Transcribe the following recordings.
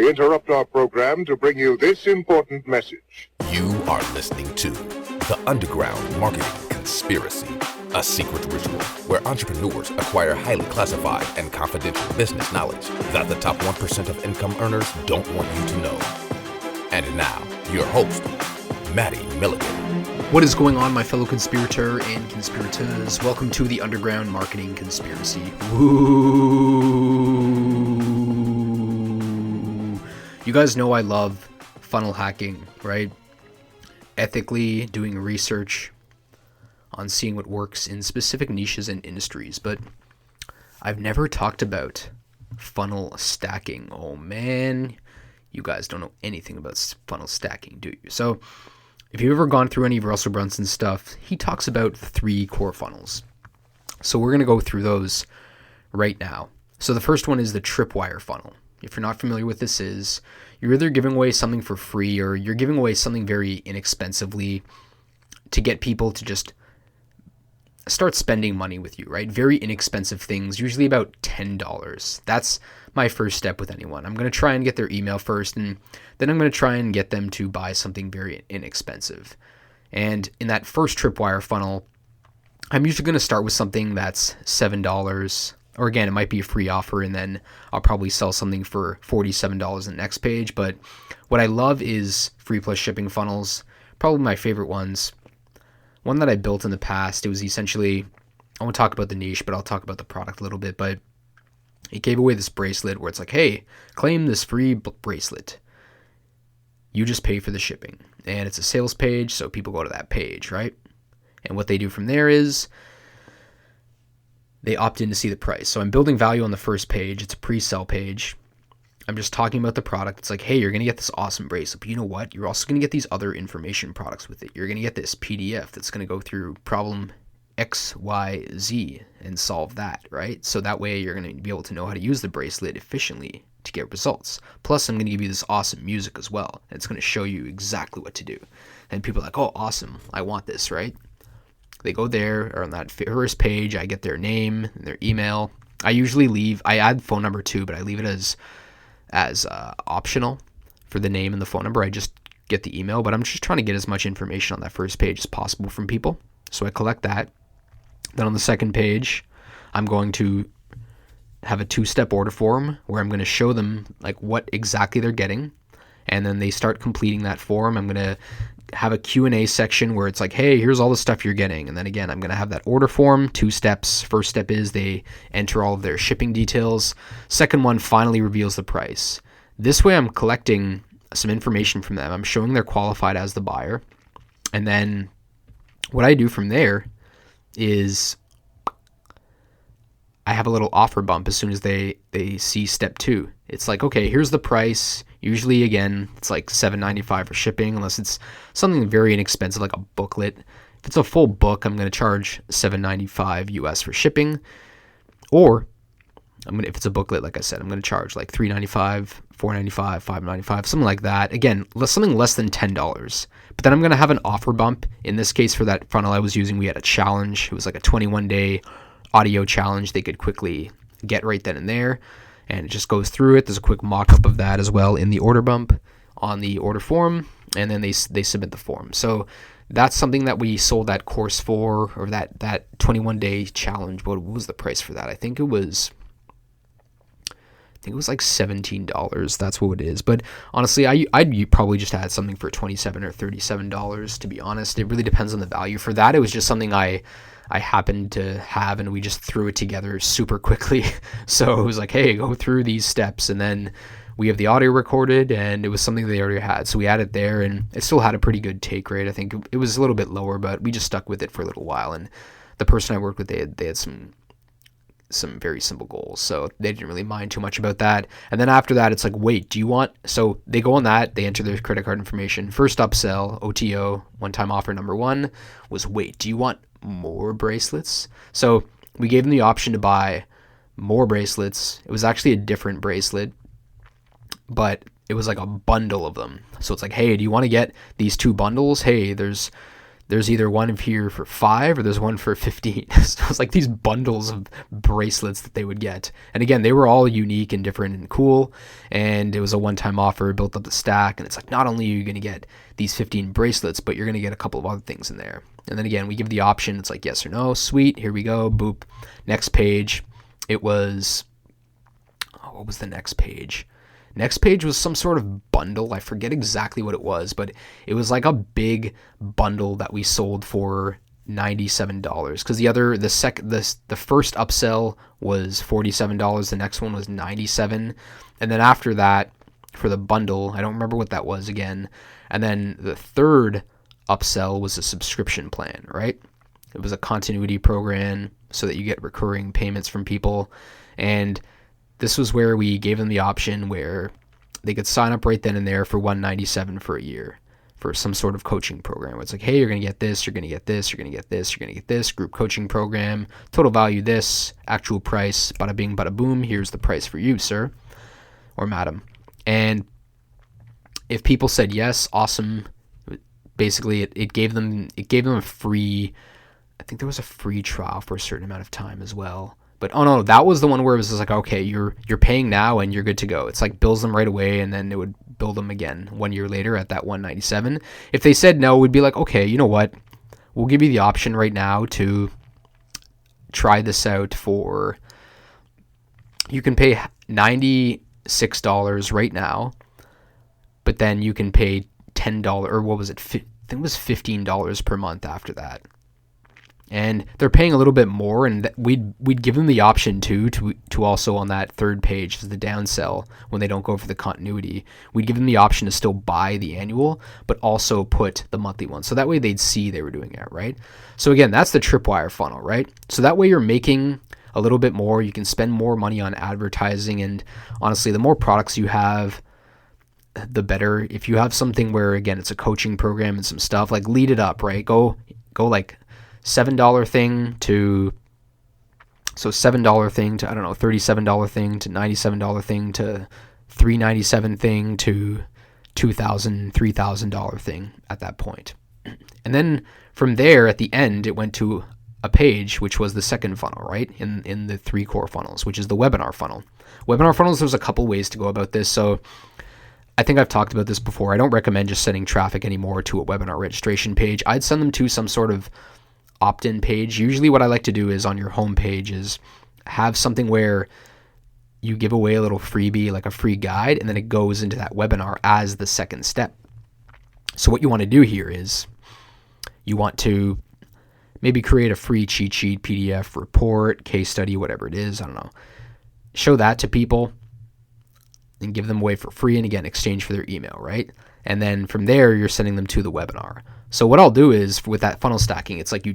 We interrupt our program to bring you this important message. You are listening to The Underground Marketing Conspiracy, a secret ritual where entrepreneurs acquire highly classified and confidential business knowledge that the top 1% of income earners don't want you to know. And now, your host, Maddie Milligan. What is going on, my fellow conspirator and conspirators? Welcome to the Underground Marketing Conspiracy. Woo! You guys know I love funnel hacking, right? Ethically doing research on seeing what works in specific niches and industries, but I've never talked about funnel stacking. Oh man, you guys don't know anything about funnel stacking, do you? So if you've ever gone through any of Russell Brunson's stuff, he talks about the 3 core funnels. So we're going to go through those right now. So the first one is the tripwire funnel. If you're not familiar with this is, you're either giving away something for free or you're giving away something very inexpensively to get people to just start spending money with you, right? Very inexpensive things, usually about $10. That's my first step with anyone. I'm going to try and get their email first, and then I'm going to try and get them to buy something very inexpensive. And in that first tripwire funnel, I'm usually going to start with something that's $7, or again, it might be a free offer, and then I'll probably sell something for $47 in the next page. But what I love is free plus shipping funnels, probably my favorite ones. One that I built in the past, it was essentially, I won't talk about the niche, but I'll talk about the product a little bit, but it gave away this bracelet where it's like, hey, claim this free bracelet. You just pay for the shipping. And it's a sales page, so people go to that page, right? And what they do from there is they opt in to see the price. So I'm building value on the first page. It's a pre-sell page. I'm just talking about the product. It's like, hey, you're going to get this awesome bracelet, but you know what? You're also going to get these other information products with it. You're going to get this PDF that's going to go through problem X, Y, Z and solve that, right? So that way you're going to be able to know how to use the bracelet efficiently to get results. Plus, I'm going to give you this awesome music as well. And it's going to show you exactly what to do. And people are like, oh, awesome. I want this, right? They go there, or on that first page, I get their name and their email. I add phone number too, but I leave it as optional for the name and the phone number. I just get the email, but I'm just trying to get as much information on that first page as possible from people. So I collect that. Then on the second page, I'm going to have a 2-step order form where I'm going to show them like what exactly they're getting. And then they start completing that form. I'm going to have a Q&A section where it's like, hey, here's all the stuff you're getting. And then again, I'm going to have that order form, 2 steps. First step is they enter all of their shipping details. Second one finally reveals the price. This way I'm collecting some information from them. I'm showing they're qualified as the buyer. And then what I do from there is I have a little offer bump as soon as they see step 2. It's like, okay, here's the price. Usually, again, it's like $7.95 for shipping, unless it's something very inexpensive like a booklet. If it's a full book, I'm going to charge $7.95 US for shipping. Or if it's a booklet, like I said, I'm going to charge like $3.95, $4.95, $5.95, something like that. Again, something less than $10. But then I'm going to have an offer bump. In this case, for that funnel I was using, we had a challenge. It was like a 21-day audio challenge they could quickly get right then and there. And it just goes through it. There's a quick mock-up of that as well in the order bump on the order form. And then they submit the form. So that's something that we sold that course for, or that 21-day challenge. What was the price for that? I think it was like $17. That's what it is. But honestly, I'd probably just add something for $27 or $37, to be honest. It really depends on the value. For that, it was just something I happened to have, and we just threw it together super quickly. So it was like, hey, go through these steps, and then we have the audio recorded, and it was something they already had. So we added there, and it still had a pretty good take rate. I think it was a little bit lower, but we just stuck with it for a little while. And the person I worked with, they had some very simple goals, so they didn't really mind too much about that. And then after that, it's like, wait, do you want, so they go on that, they enter their credit card information. First upsell, OTO, one-time offer number 1 was, wait, do you want more bracelets? So we gave them the option to buy more bracelets. It was actually a different bracelet, but it was like a bundle of them. So it's like, hey, do you want to get these 2 bundles? Hey, there's there's either one here for 5 or there's one for 15. So it was like these bundles of bracelets that they would get. And again, they were all unique and different and cool. And it was a one-time offer, built up the stack. And it's like, not only are you going to get these 15 bracelets, but you're going to get a couple of other things in there. And then again, we give the option. It's like, yes or no. Sweet. Here we go. Boop. Next page. It was, what was the next page? Next page was some sort of bundle. I forget exactly what it was, but it was like a big bundle that we sold for $97. Because the first upsell was $47. The next one was $97, and then after that, for the bundle, I don't remember what that was again. And then the third upsell was a subscription plan, right? It was a continuity program so that you get recurring payments from people, and this was where we gave them the option where they could sign up right then and there for $197 for a year for some sort of coaching program. Where it's like, hey, you're going to get this, you're going to get this, you're going to get this, you're going to get this, group coaching program, total value this, actual price, bada bing, bada boom, here's the price for you, sir or madam. And if people said yes, awesome. Basically, it gave them a free, I think there was a free trial for a certain amount of time as well. But oh no, that was the one where it was just like, okay, you're paying now and you're good to go. It's like bills them right away, and then it would bill them again 1 year later at that $197. If they said no, we'd be like, okay, you know what? We'll give you the option right now to try this out for, you can pay $96 right now, but then you can pay $10, or what was it? I think it was $15 per month after that. And they're paying a little bit more, and we'd give them the option to also on that third page as the downsell when they don't go for the continuity. We'd give them the option to still buy the annual, but also put the monthly one. So that way they'd see they were doing it, right? So again, that's the tripwire funnel, right? So that way you're making a little bit more. You can spend more money on advertising, and honestly, the more products you have, the better. If you have something where, again, it's a coaching program and some stuff, like lead it up, right? Go like $7 thing to, so $7 thing to, I don't know, $37 thing to $97 thing to $397 thing to $2,000, $3,000 thing at that point. And then from there, at the end, it went to a page, which was the second funnel, right? In the 3 core funnels, which is the webinar funnel. Webinar funnels, there's a couple ways to go about this. So I think I've talked about this before. I don't recommend just sending traffic anymore to a webinar registration page. I'd send them to some sort of opt-in page. Usually what I like to do is on your home page is have something where you give away a little freebie, like a free guide, and then it goes into that webinar as the second step. So what you want to do here is you want to maybe create a free cheat sheet, PDF, report, case study, whatever it is, I don't know. Show that to people and give them away for free, and again, exchange for their email, right? And then from there, you're sending them to the webinar. So what I'll do is with that funnel stacking, it's like you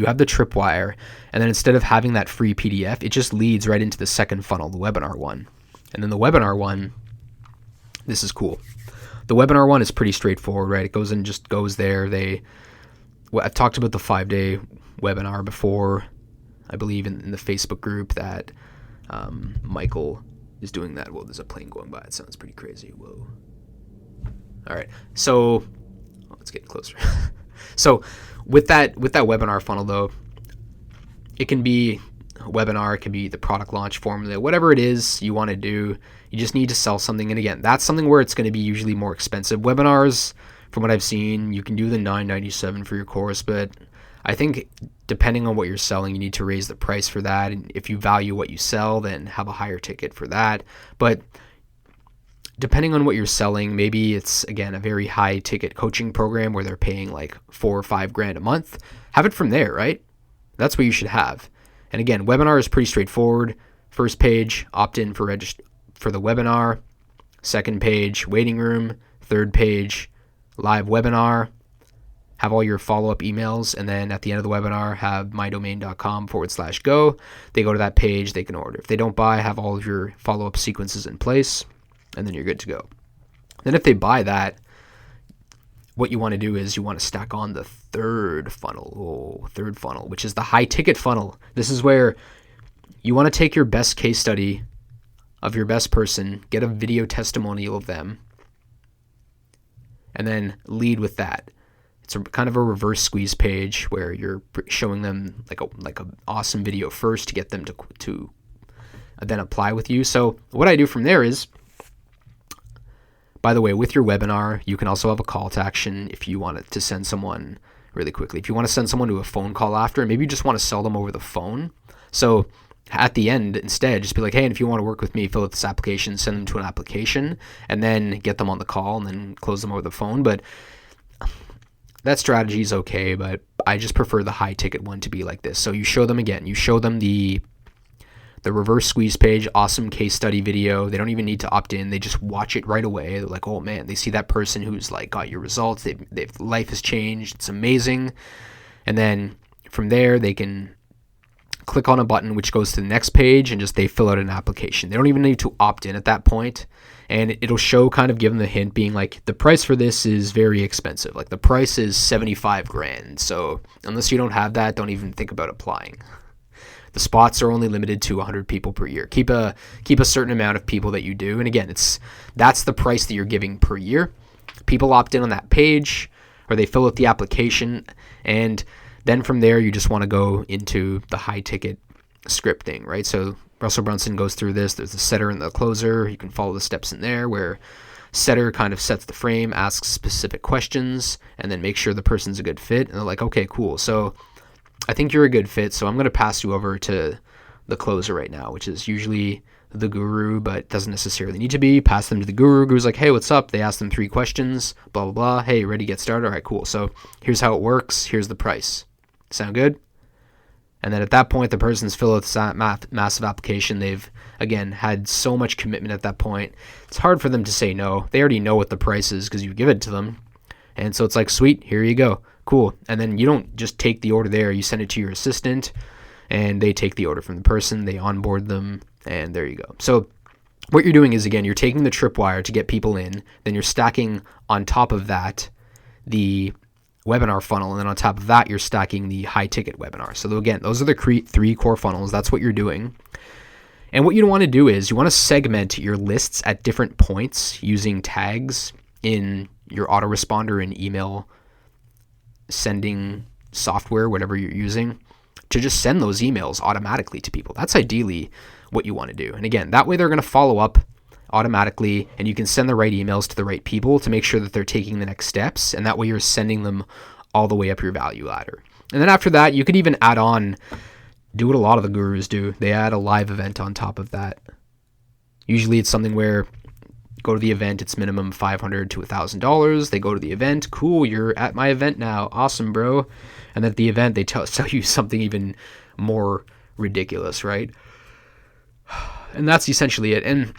have the tripwire, and then instead of having that free PDF, it just leads right into the second funnel, the webinar one. And then the webinar one, this is cool. The webinar one is pretty straightforward, right? It goes and just goes there. I've talked about the 5-day webinar before, I believe in the Facebook group that Michael is doing that. Whoa, there's a plane going by. It sounds pretty crazy. Whoa. All right. So let's get closer. So with that webinar funnel though, it can be a webinar, it can be the product launch formula, whatever it is you want to do. You just need to sell something. And again, that's something where it's going to be usually more expensive. Webinars, from what I've seen, you can do the $997 for your course, but I think depending on what you're selling, you need to raise the price for that. And if you value what you sell, then have a higher ticket for that. But depending on what you're selling, maybe it's, again, a very high ticket coaching program where they're paying like $4 or $5 grand a month. Have it from there, right? That's what you should have. And again, webinar is pretty straightforward. First page, opt in for the webinar. Second page, waiting room. Third page, live webinar. Have all your follow-up emails, and then at the end of the webinar, have mydomain.com/go. They go to that page, they can order. If they don't buy, have all of your follow-up sequences in place, and then you're good to go. Then if they buy that, what you want to do is you want to stack on the third funnel, which is the high-ticket funnel. This is where you want to take your best case study of your best person, get a video testimonial of them, and then lead with that. It's a kind of a reverse squeeze page where you're showing them like a awesome video first to get them to then apply with you. So what I do from there is, by the way, with your webinar, you can also have a call to action if you want to send someone really quickly. If you want to send someone to a phone call after, maybe you just want to sell them over the phone. So at the end, instead, just be like, hey, and if you want to work with me, fill out this application, send them to an application, and then get them on the call and then close them over the phone. But that strategy is okay, but I just prefer the high ticket one to be like this. So you show them the reverse squeeze page, awesome case study video. They don't even need to opt in. They just watch it right away. They're like, oh man, they see that person who's like got your results. They've life has changed. It's amazing. And then from there, they can click on a button which goes to the next page and just they fill out an application. They don't even need to opt in at that point. And it'll show, kind of give them the hint being like, the price for this is very expensive. Like the price is 75 grand. So unless you don't have that, don't even think about applying. The spots are only limited to 100 people per year. Keep a certain amount of people that you do. And again, that's the price that you're giving per year. People opt in on that page or they fill out the application, and then from there you just want to go into the high ticket scripting, right? So Russell Brunson goes through this. There's the setter and the closer. You can follow the steps in there where setter kind of sets the frame, asks specific questions, and then make sure the person's a good fit. And they're like, okay, cool. So I think you're a good fit, so I'm going to pass you over to the closer right now, which is usually the guru, but doesn't necessarily need to be. Pass them to the guru. Guru's like, hey, what's up? They ask them 3 questions, blah, blah, blah. Hey, ready to get started? All right, cool. So here's how it works. Here's the price. Sound good? And then at that point, the person's filled out this massive application. They've, again, had so much commitment at that point. It's hard for them to say no. They already know what the price is because you give it to them. And so it's like, sweet, here you go. Cool. And then you don't just take the order there. You send it to your assistant, and they take the order from the person. They onboard them, and there you go. So what you're doing is, again, you're taking the tripwire to get people in. Then you're stacking on top of that the webinar funnel, and then on top of that, you're stacking the high ticket webinar. So again, those are the 3 core funnels. That's what you're doing. And what you want to do is you want to segment your lists at different points using tags in your autoresponder and email sending software, whatever you're using, to just send those emails automatically to people. That's ideally what you want to do. And again, that way they're going to follow up automatically, and you can send the right emails to the right people to make sure that they're taking the next steps, and that way you're sending them all the way up your value ladder. And then after that, you could even add on, do what a lot of the gurus do. They add a live event on top of that. Usually it's something where go to the event, it's minimum $500 to $1,000. They go to the event, cool, you're at my event now, awesome, bro. And at the event, they tell you something even more ridiculous, right? And that's essentially it. And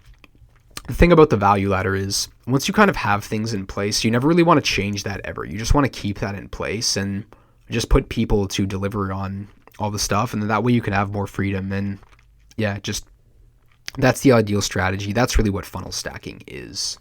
the thing about the value ladder is, once you kind of have things in place, you never really want to change that ever. You just want to keep that in place and just put people to deliver on all the stuff, and then that way you can have more freedom. And yeah, just that's the ideal strategy. That's really what funnel stacking is.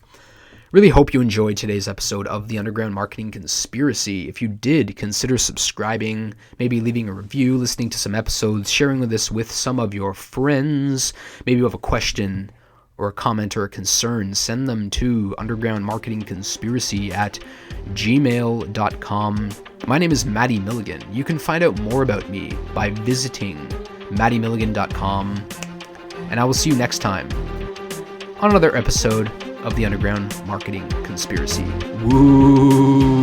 Really hope you enjoyed today's episode of the Underground Marketing Conspiracy. If you did, consider subscribing, maybe leaving a review, listening to some episodes, sharing this with some of your friends. Maybe you have a question or a comment or a concern, send them to undergroundmarketingconspiracy@gmail.com. My name is Maddie Milligan. You can find out more about me by visiting maddiemilligan.com. And I will see you next time on another episode of the Underground Marketing Conspiracy. Woo!